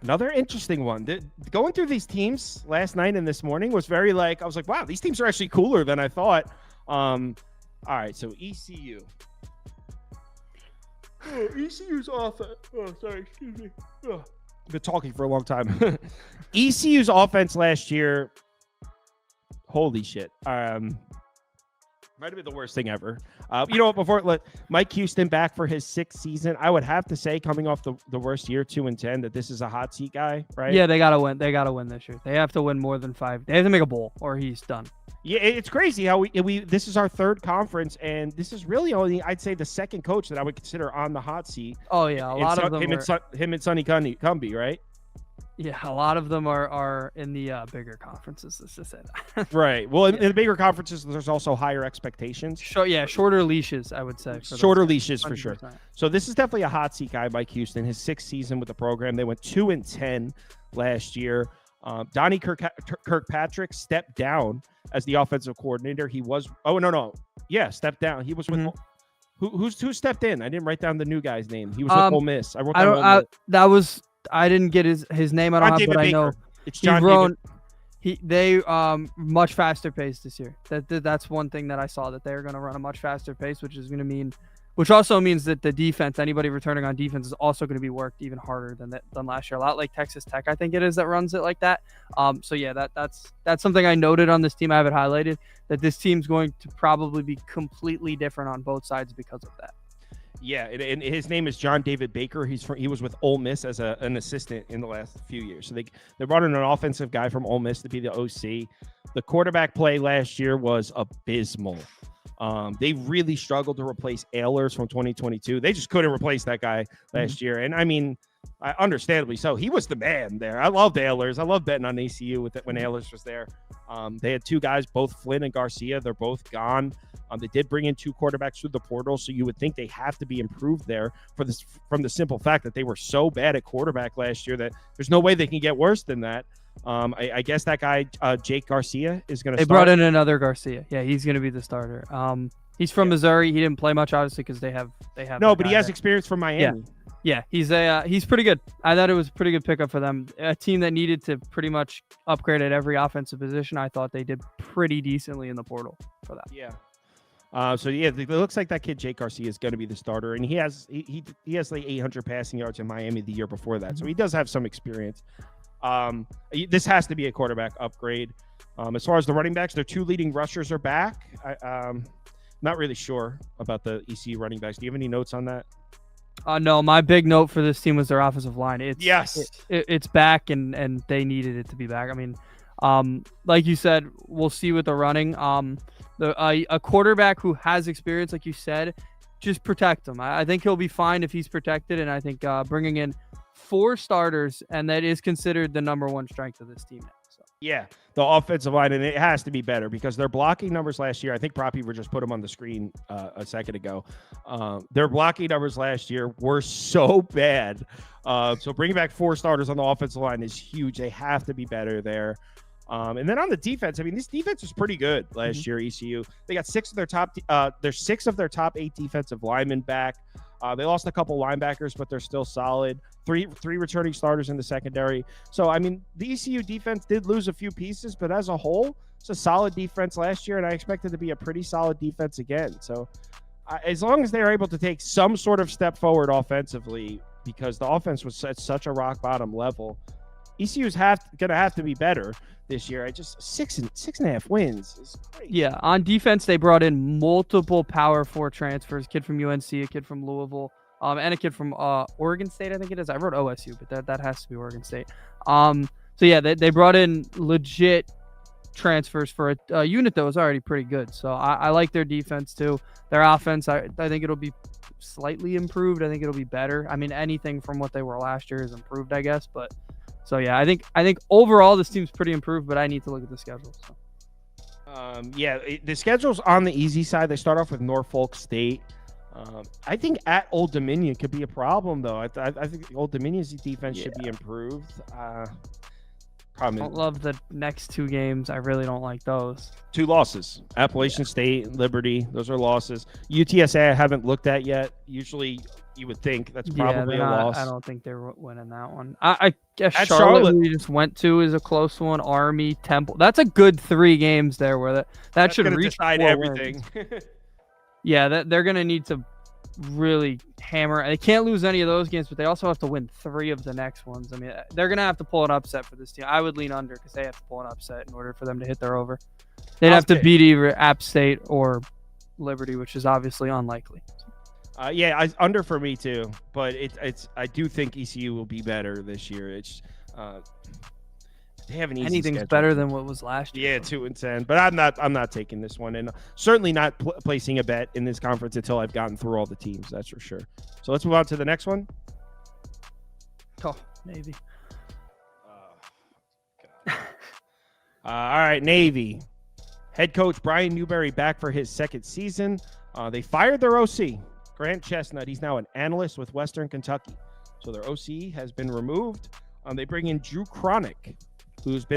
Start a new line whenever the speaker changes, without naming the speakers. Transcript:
Another interesting one. Going through these teams last night and this morning was very I was like, wow, these teams are actually cooler than I thought. All right, so ECU. Oh, ECU's offense. Oh, sorry, excuse me. Oh, I've been talking for a long time. ECU's offense last year, holy shit. Might have been the worst thing ever. You know what? Before let Mike Houston back for his 6th season, I would have to say, coming off the worst year, 2-10, that this is a hot seat guy, right?
Yeah, they gotta win. They gotta win this year. They have to win more than 5. They have to make a bowl, or he's done.
Yeah, it's crazy how we this is our 3rd conference, and this is really only, I'd say, the 2nd coach that I would consider on the hot seat.
Oh yeah, a lot of them.
Him and Sonny Cumby, right?
Yeah, a lot of them are in the bigger conferences. Let's just say that.
Right. Well, in the bigger conferences, there's also higher expectations.
Shorter leaches, I would say.
Shorter leashes for sure.
100%.
So this is definitely a hot seat guy, Mike Houston. His 6th season with the program, they went 2-10 last year. Donnie Kirkpatrick stepped down as the offensive coordinator. He was stepped down. He was with who stepped in? I didn't write down the new guy's name. He was with Ole Miss. I wrote down Ole Miss.
I didn't get his name. I don't have, but I know
it's John David.
They much faster pace this year. That's one thing that I saw, that they're going to run a much faster pace, which also means that the defense, anybody returning on defense, is also going to be worked even harder than last year. A lot like Texas Tech, I think it is, that runs it like that. So yeah, that's something I noted on this team. I have it highlighted, that this team's going to probably be completely different on both sides because of that.
Yeah, and his name is John David Baker. He was with Ole Miss as an assistant in the last few years. So they brought in an offensive guy from Ole Miss to be the OC. The quarterback play last year was abysmal. They really struggled to replace Ehlers from 2022. They just couldn't replace that guy last year. And I mean, understandably so. He was the man there. I loved Ehlers. I loved betting on ECU when Ehlers was there. They had 2 guys, both Flynn and Garcia. They're both gone. They did bring in 2 quarterbacks through the portal, so you would think they have to be improved there from the simple fact that they were so bad at quarterback last year that there's no way they can get worse than that. I guess that guy, Jake Garcia, is going to start.
They brought in another Garcia. Yeah, he's going to be the starter. He's from Missouri. He didn't play much, obviously, because they have.
No, but he has experience from Miami.
Yeah, he's pretty good. I thought it was a pretty good pickup for them. A team that needed to pretty much upgrade at every offensive position. I thought they did pretty decently in the portal for that.
Yeah. It looks like that kid Jake Garcia is going to be the starter, and he has like 800 passing yards in Miami the year before that, so he does have some experience. This has to be a quarterback upgrade. As far as the running backs, their 2 leading rushers are back. Not really sure about the ECU running backs. Do you have any notes on that?
No, my big note for this team was their offensive line. It's back, and they needed it to be back. I mean, like you said, we'll see with the running. A quarterback who has experience, like you said, just protect him. I think he'll be fine if he's protected, and I think bringing in 4 starters, and that is considered the number 1 strength of this team now. So.
Yeah, the offensive line, and it has to be better because their blocking numbers last year, I think Proppy just put them on the screen a second ago. Their blocking numbers last year were so bad. So bringing back 4 starters on the offensive line is huge. They have to be better there. And then on the defense, I mean, this defense was pretty good last year, ECU. They got 6 of their top 8 defensive linemen back. They lost a couple linebackers, but they're still solid. Three returning starters in the secondary. So, I mean, the ECU defense did lose a few pieces, but as a whole, it's a solid defense last year, and I expect it to be a pretty solid defense again. So, as long as they're able to take some sort of step forward offensively, because the offense was at such a rock bottom level, ECU's going to have to be better this year. I just 6.5 wins is great.
Yeah, on defense, they brought in multiple Power 4 transfers. A kid from UNC, a kid from Louisville, and a kid from Oregon State, I think it is. I wrote OSU, but that has to be Oregon State. So yeah, they brought in legit transfers for a unit that was already pretty good. So I like their defense too. Their offense, I think it'll be slightly improved. I think it'll be better. I mean, anything from what they were last year is improved, I guess. But so yeah, I think overall this team's pretty improved. But I need to look at the schedule. So.
The schedule's on the easy side. They start off with Norfolk State. I think at Old Dominion could be a problem, though. I think Old Dominion's defense should be improved. I
don't love the next 2 games. I really don't like those.
2 losses. Appalachian State, Liberty. Those are losses. UTSA I haven't looked at yet. Usually You would think that's
Yeah,
probably a loss.
I don't think they're winning that one. I guess
At
Charlotte, who we just went to, is a close one. Army, Temple. That's a good 3 games there where that should reach
decide
4
everything.
Yeah, they're going to need to really hammer. They can't lose any of those games, but they also have to win 3 of the next ones. I mean, they're going to have to pull an upset for this team. I would lean under because they have to pull an upset in order for them to hit their over. They'd have to beat either App State or Liberty, which is obviously unlikely.
Yeah, under for me too. But it's I do think ECU will be better this year. It's they have an easy
Anything's
schedule.
better than what was last year.
Yeah, 2-10. But I'm not taking this one, and certainly not placing a bet in this conference until I've gotten through all the teams. That's for sure. So let's move on to the next one.
Oh, Navy.
All right, Navy. Head coach Brian Newberry back for his 2nd season. They fired their OC, Grant Chestnut. He's now an analyst with Western Kentucky. So their OC has been removed. They bring in Drew Cronick, who's been